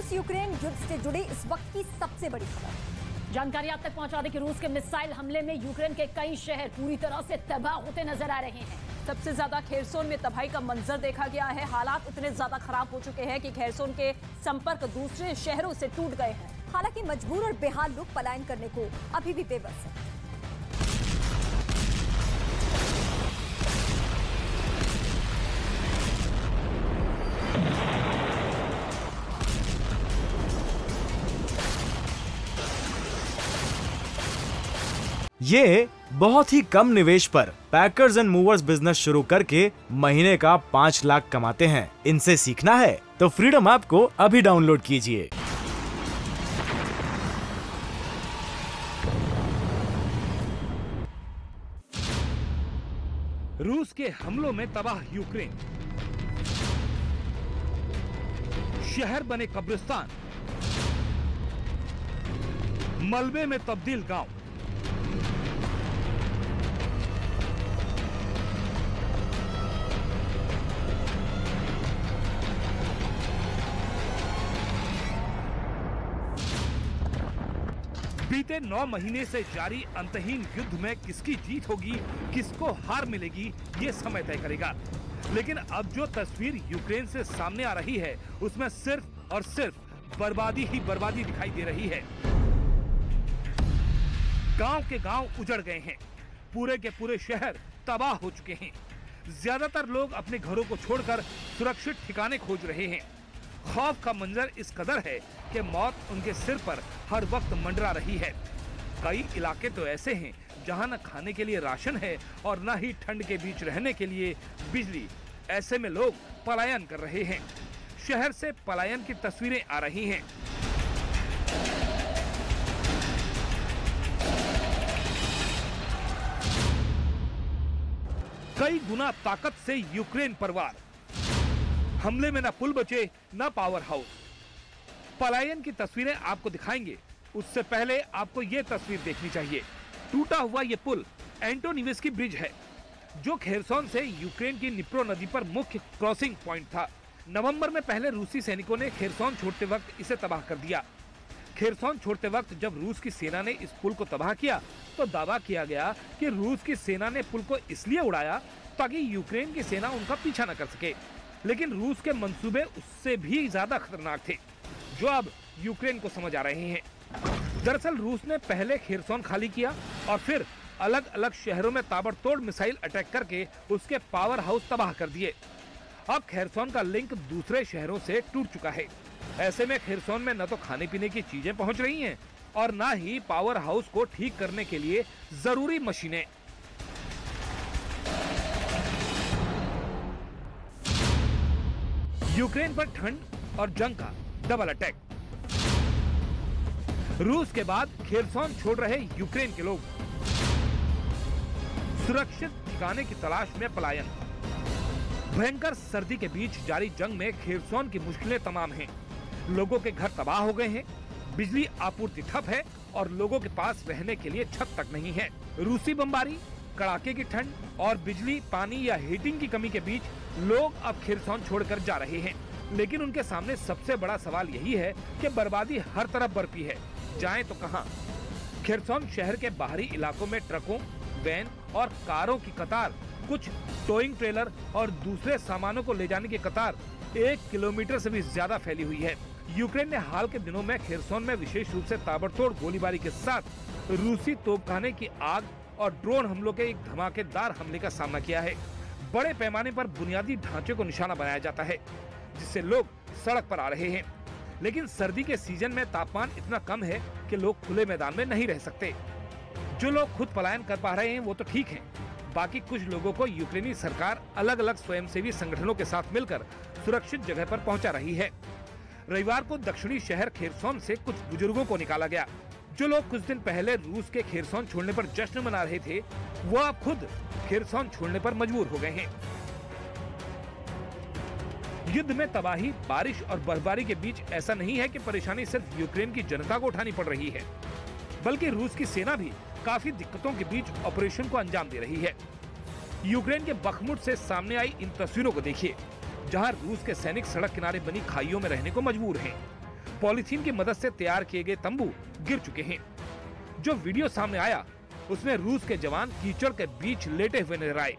रूस यूक्रेन युद्ध से जुड़ी इस वक्त की सबसे बड़ी खबर। जानकारी आप तक पहुंचा दें कि रूस के मिसाइल हमले में यूक्रेन के कई शहर पूरी तरह से तबाह होते नजर आ रहे हैं। सबसे ज्यादा खेरसोन में तबाही का मंजर देखा गया है। हालात इतने ज्यादा खराब हो चुके हैं कि खेरसोन के संपर्क दूसरे शहरों से टूट गए हैं। हालांकि मजबूर और बेहाल लोग पलायन करने को अभी भी बेबस हैं। ये बहुत ही कम निवेश पर पैकर्स एंड मूवर्स बिजनेस शुरू करके महीने का 5 लाख कमाते हैं। इनसे सीखना है तो फ्रीडम ऐप को अभी डाउनलोड कीजिए। रूस के हमलों में तबाह यूक्रेन, शहर बने कब्रिस्तान, मलबे में तब्दील गांव। बीते 9 महीने से जारी अंतहीन युद्ध में किसकी जीत होगी, किसको हार मिलेगी, ये समय तय करेगा। लेकिन अब जो तस्वीर यूक्रेन से सामने आ रही है उसमें सिर्फ और सिर्फ बर्बादी ही बर्बादी दिखाई दे रही है। गांव के गांव उजड़ गए हैं, पूरे के पूरे शहर तबाह हो चुके हैं। ज्यादातर लोग अपने घरों को छोड़कर सुरक्षित ठिकाने खोज रहे हैं। खौफ का मंजर इस कदर है कि मौत उनके सिर पर हर वक्त मंडरा रही है। कई इलाके तो ऐसे हैं जहां न खाने के लिए राशन है और न ही ठंड के बीच रहने के लिए बिजली। ऐसे में लोग पलायन कर रहे हैं। शहर से पलायन की तस्वीरें आ रही हैं। कई गुना ताकत से यूक्रेन परवार, हमले में न पुल बचे न पावर हाउस। पलायन की तस्वीरें आपको दिखाएंगे, उससे पहले आपको ये तस्वीर देखनी चाहिए। टूटा हुआ ये पुल एंटोनिवेस्की ब्रिज है, जो खेरसोन से यूक्रेन की निप्रो नदी पर मुख्य क्रॉसिंग पॉइंट था। नवंबर में पहले रूसी सैनिकों ने खेरसोन छोड़ते वक्त इसे तबाह कर दिया। खेरसोन छोड़ते वक्त जब रूस की सेना ने इस पुल को तबाह किया तो दावा किया गया कि रूस की सेना ने पुल को इसलिए उड़ाया ताकि यूक्रेन की सेना उनका पीछा न कर सके। लेकिन रूस के मंसूबे उससे भी ज्यादा खतरनाक थे, जो अब यूक्रेन को समझ आ रहे हैं। दरअसल रूस ने पहले खेरसोन खाली किया और फिर अलग अलग शहरों में ताबड़तोड़ मिसाइल अटैक करके उसके पावर हाउस तबाह कर दिए। अब खेरसोन का लिंक दूसरे शहरों से टूट चुका है। ऐसे में खेरसोन में न तो खाने पीने की चीजें पहुंच रही हैं और न ही पावर हाउस को ठीक करने के लिए जरूरी मशीनें। यूक्रेन पर ठंड और जंग का डबल अटैक। रूस के बाद खेरसोन छोड़ रहे यूक्रेन के लोग, सुरक्षित ठिकाने की तलाश में पलायन। भयंकर सर्दी के बीच जारी जंग में खेरसोन की मुश्किलें तमाम हैं। लोगों के घर तबाह हो गए हैं, बिजली आपूर्ति ठप है और लोगों के पास रहने के लिए छत तक नहीं है। रूसी बमबारी, कड़ाके की ठंड और बिजली, पानी या हीटिंग की कमी के बीच लोग अब खेरसोन छोड़कर जा रहे हैं। लेकिन उनके सामने सबसे बड़ा सवाल यही है कि बर्बादी हर तरफ बरपी है, जाएं तो कहां? खेरसोन शहर के बाहरी इलाकों में ट्रकों, वैन और कारों की कतार, कुछ टोइंग ट्रेलर और दूसरे सामानों को ले जाने की कतार 1 किलोमीटर से भी ज्यादा फैली हुई है। यूक्रेन ने हाल के दिनों में खेरसोन में विशेष रूप से ताबड़तोड़ गोलीबारी के साथ रूसी तोपखाने की आग और ड्रोन हमलों के एक धमाकेदार हमले का सामना किया है। बड़े पैमाने पर बुनियादी ढांचे को निशाना बनाया जाता है, जिससे लोग सड़क पर आ रहे हैं। लेकिन सर्दी के सीजन में तापमान इतना कम है कि लोग खुले मैदान में नहीं रह सकते। जो लोग खुद पलायन कर पा रहे हैं वो तो ठीक हैं, बाकी कुछ लोगों को यूक्रेनी सरकार अलग अलग स्वयंसेवी संगठनों के साथ मिलकर सुरक्षित जगह पर पहुंचा रही है। रविवार को दक्षिणी शहर खेरसोन से कुछ बुजुर्गों को निकाला गया। जो लोग कुछ दिन पहले रूस के खेरसोन छोड़ने पर जश्न मना रहे थे, वो अब खुद खेरसोन छोड़ने पर मजबूर हो गए हैं। युद्ध में तबाही, बारिश और बर्फबारी के बीच ऐसा नहीं है कि परेशानी सिर्फ यूक्रेन की जनता को उठानी पड़ रही है, बल्कि रूस की सेना भी काफी दिक्कतों के बीच ऑपरेशन को अंजाम दे रही है। यूक्रेन के बखमुट से सामने आई इन तस्वीरों को देखिए, जहां रूस के सैनिक सड़क किनारे बनी खाइयों में रहने को मजबूर हैं। पॉलीथीन की मदद से तैयार किए गए तंबू गिर चुके हैं। जो वीडियो सामने आया उसमें रूस के जवान कीचड़ के बीच लेटे हुए नजर आए।